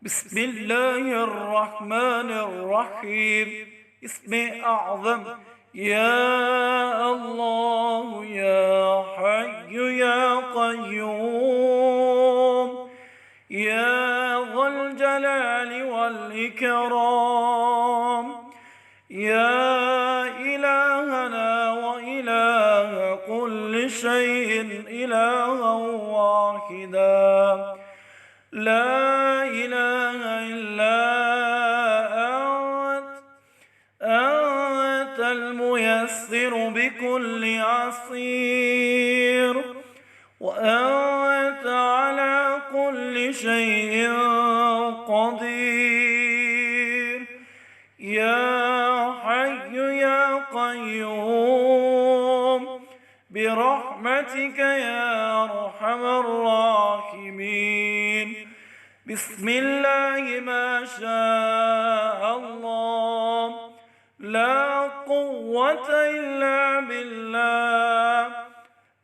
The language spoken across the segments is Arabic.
بسم الله الرحمن الرحيم. اسم أعظم. يا الله يا حي يا قيوم يا ذا الجلال والإكرام، يا إلهنا وإله كل شيء إلها واحدا، لا إله إلا أنت الميسر بكل عسير، وأنت على كل شيء قدير، يا حي يا قيوم برحمتك يا أرحم الراحمين. بسم الله ما شاء الله، لا قوة إلا بالله،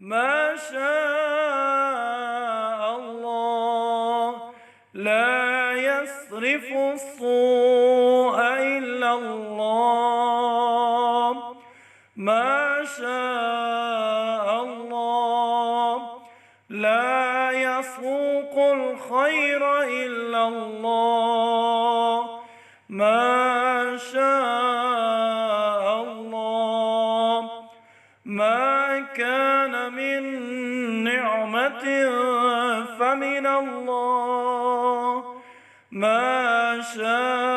ما شاء الله، لا يصرف السوء إلا الله، ما شاء الله، لا يسوق الخير إلا الله، ما شاء الله، ما كان من نعمة فمن الله، ما شاء